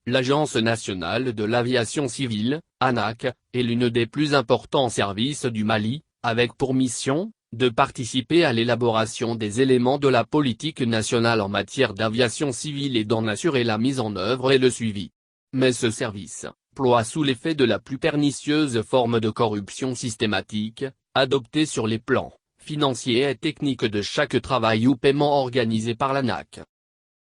l'Agence nationale de l'aviation civile, ANAC, est l'une des plus importants services du Mali, avec pour mission, de participer à l'élaboration des éléments de la politique nationale en matière d'aviation civile et d'en assurer la mise en œuvre et le suivi. Mais ce service, ploie sous l'effet de la plus pernicieuse forme de corruption systématique, adoptée sur les plans financiers et techniques de chaque travail ou paiement organisé par l'ANAC.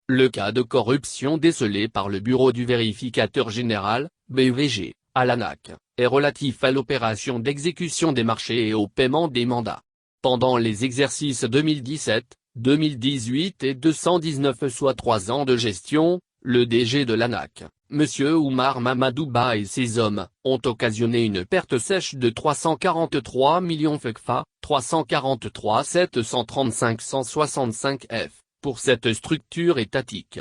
Le cas de corruption décelé par le Bureau du vérificateur général, BVG, à l'ANAC, est relatif à l'opération d'exécution des marchés et au paiement des mandats. Pendant les exercices 2017, 2018 et 219 soit 3 ans de gestion, le DG de l'ANAC, M. Oumar Mamadouba et ses hommes, ont occasionné une perte sèche de 343 millions FECFA, 343 735 165 F, pour cette structure étatique.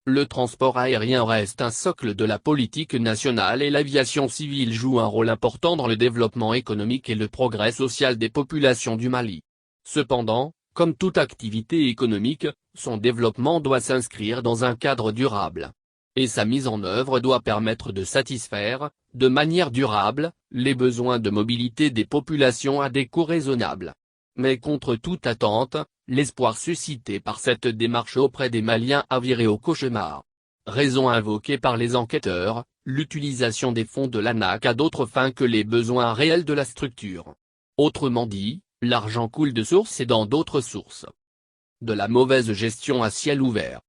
Le transport aérien reste un socle de la politique nationale et l'aviation civile joue un rôle important dans le développement économique et le progrès social des populations du Mali. Cependant, comme toute activité économique, son développement doit s'inscrire dans un cadre durable. Et sa mise en œuvre doit permettre de satisfaire, de manière durable, les besoins de mobilité des populations à des coûts raisonnables. Mais contre toute attente, l'espoir suscité par cette démarche auprès des Maliens a viré au cauchemar. Raison invoquée par les enquêteurs, l'utilisation des fonds de l'ANAC à d'autres fins que les besoins réels de la structure. Autrement dit, l'argent coule de source et dans d'autres sources. De la mauvaise gestion à ciel ouvert.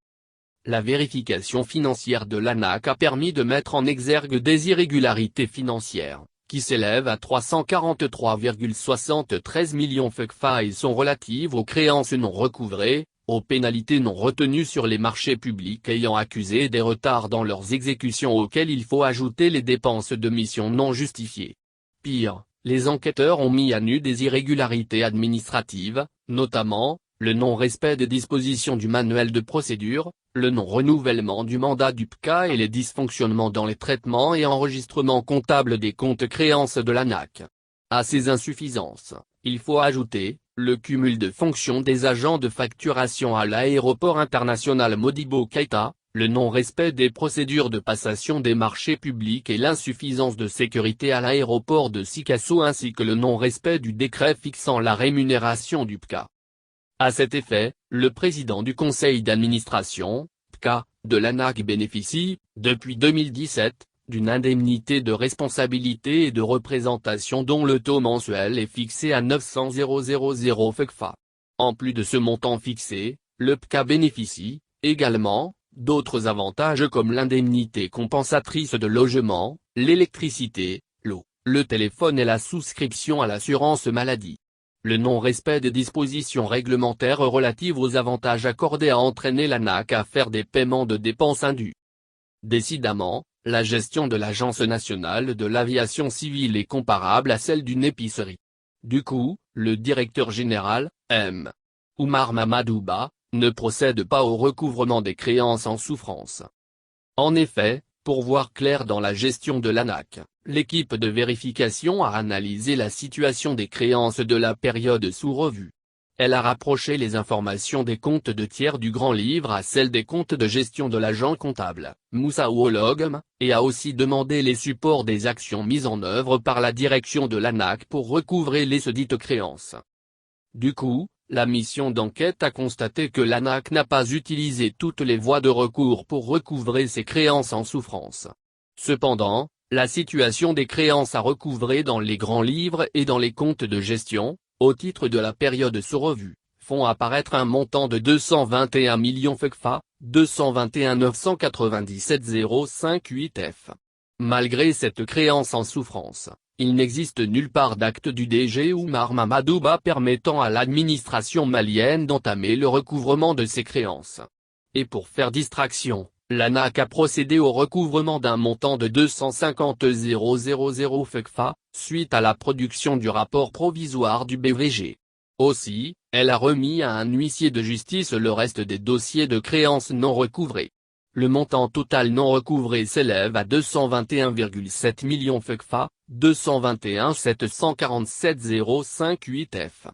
La vérification financière de l'ANAC a permis de mettre en exergue des irrégularités financières, qui s'élèvent à 343,73 millions FECFA et sont relatives aux créances non recouvrées, aux pénalités non retenues sur les marchés publics ayant accusé des retards dans leurs exécutions auxquels il faut ajouter les dépenses de mission non justifiées. Pire, les enquêteurs ont mis à nu des irrégularités administratives, notamment, le non-respect des dispositions du manuel de procédure, le non-renouvellement du mandat du PCA et les dysfonctionnements dans les traitements et enregistrements comptables des comptes créances de l'ANAC. À ces insuffisances, il faut ajouter, le cumul de fonctions des agents de facturation à l'aéroport international Modibo Keïta, le non-respect des procédures de passation des marchés publics et l'insuffisance de sécurité à l'aéroport de Sikasso ainsi que le non-respect du décret fixant la rémunération du PCA. À cet effet, le président du conseil d'administration, PCA, de l'ANAC bénéficie, depuis 2017, d'une indemnité de responsabilité et de représentation dont le taux mensuel est fixé à 900 000 FECFA. En plus de ce montant fixé, le PCA bénéficie, également, d'autres avantages comme l'indemnité compensatrice de logement, l'électricité, l'eau, le téléphone et la souscription à l'assurance maladie. Le non-respect des dispositions réglementaires relatives aux avantages accordés a entraîné l'ANAC à faire des paiements de dépenses indues. Décidément, la gestion de l'Agence nationale de l'aviation civile est comparable à celle d'une épicerie. Du coup, le directeur général, M. Oumar Mamadouba, ne procède pas au recouvrement des créances en souffrance. En effet, pour voir clair dans la gestion de l'ANAC, l'équipe de vérification a analysé la situation des créances de la période sous revue. Elle a rapproché les informations des comptes de tiers du grand livre à celles des comptes de gestion de l'agent comptable, Moussa Ouologm, et a aussi demandé les supports des actions mises en œuvre par la direction de l'ANAC pour recouvrer les sedites créances. Du coup, la mission d'enquête a constaté que l'ANAC n'a pas utilisé toutes les voies de recours pour recouvrer ses créances en souffrance. Cependant, la situation des créances à recouvrer dans les grands livres et dans les comptes de gestion, au titre de la période sous revue, font apparaître un montant de 221 millions FECFA, 221 997 058 F. Malgré cette créance en souffrance, il n'existe nulle part d'acte du DG Oumar Mamadouba permettant à l'administration malienne d'entamer le recouvrement de ces créances. Et pour faire distraction, l'ANAC a procédé au recouvrement d'un montant de 250 000 FECFA, suite à la production du rapport provisoire du BVG. Aussi, elle a remis à un huissier de justice le reste des dossiers de créances non recouvrées. Le montant total non recouvré s'élève à 221,7 millions FECFA, 221 747 058 F.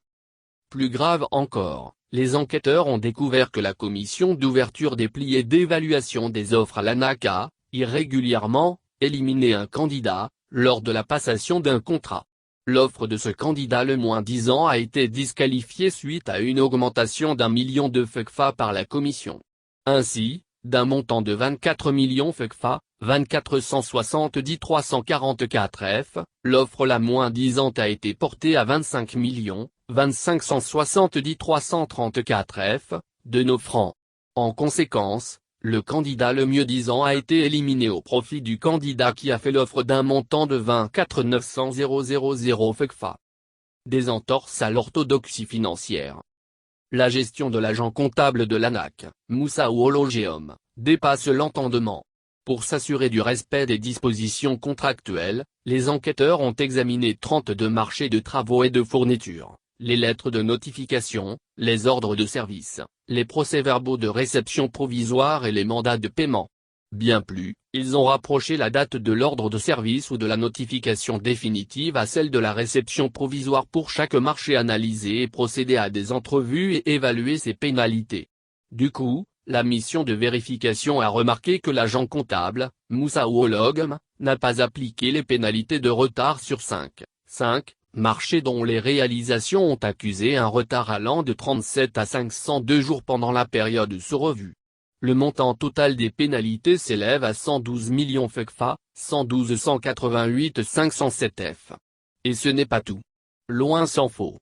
Plus grave encore, les enquêteurs ont découvert que la commission d'ouverture des plis et d'évaluation des offres à l'ANAC a, irrégulièrement, éliminer un candidat, lors de la passation d'un contrat. L'offre de ce candidat le moins-disant a été disqualifiée suite à une augmentation d'1 million de FCFA par la commission. Ainsi, d'un montant de 24 millions FCFA, 2470 344 F, l'offre la moins-disante a été portée à 25 millions, 2570 334 F, de nos francs. En conséquence, le candidat le mieux-disant a été éliminé au profit du candidat qui a fait l'offre d'un montant de 24 900 000 FCFA. Des entorses à l'orthodoxie financière. La gestion de l'agent comptable de l'ANAC, Moussa Ologeum, dépasse l'entendement. Pour s'assurer du respect des dispositions contractuelles, les enquêteurs ont examiné 32 marchés de travaux et de fournitures, les lettres de notification, les ordres de service, les procès-verbaux de réception provisoire et les mandats de paiement. Bien plus, ils ont rapproché la date de l'ordre de service ou de la notification définitive à celle de la réception provisoire pour chaque marché analysé et procédé à des entrevues et évalué ses pénalités. Du coup, la mission de vérification a remarqué que l'agent comptable, Moussa Ologeum, n'a pas appliqué les pénalités de retard sur 5 marchés dont les réalisations ont accusé un retard allant de 37 à 502 jours pendant la période sous revue. Le montant total des pénalités s'élève à 112 millions FCFA, 112 188 507 F. Et ce n'est pas tout. Loin s'en faut.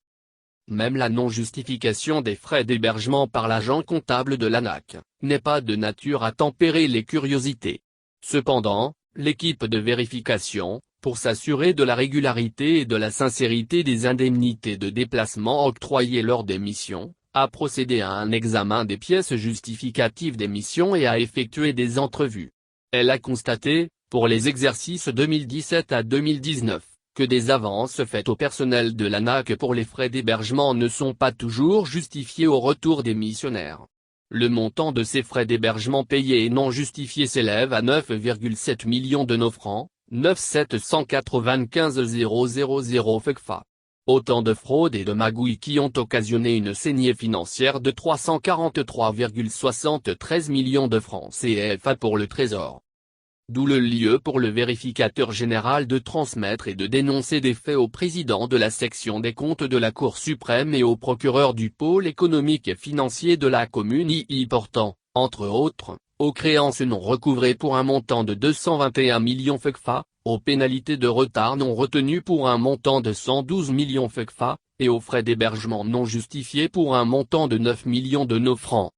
Même la non-justification des frais d'hébergement par l'agent comptable de l'ANAC, n'est pas de nature à tempérer les curiosités. Cependant, l'équipe de vérification, pour s'assurer de la régularité et de la sincérité des indemnités de déplacement octroyées lors des missions, a procédé à un examen des pièces justificatives des missions et a effectué des entrevues. Elle a constaté, pour les exercices 2017 à 2019, que des avances faites au personnel de l'ANAC pour les frais d'hébergement ne sont pas toujours justifiées au retour des missionnaires. Le montant de ces frais d'hébergement payés et non justifiés s'élève à 9,7 millions de nos francs, 9 795 000 FCFA. Autant de fraudes et de magouilles qui ont occasionné une saignée financière de 343,73 millions de francs CFA pour le Trésor. D'où le lieu pour le vérificateur général de transmettre et de dénoncer des faits au président de la section des comptes de la Cour suprême et au procureur du pôle économique et financier de la commune y portant, entre autres, aux créances non recouvrées pour un montant de 221 millions FCFA, aux pénalités de retard non retenues pour un montant de 112 millions FCFA, et aux frais d'hébergement non justifiés pour un montant de 9 millions de nos francs.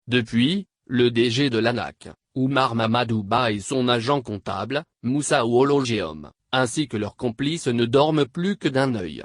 Depuis, le DG de l'ANAC, Oumar Mamadouba et son agent comptable, Moussa Ologeum, ainsi que leurs complices ne dorment plus que d'un œil.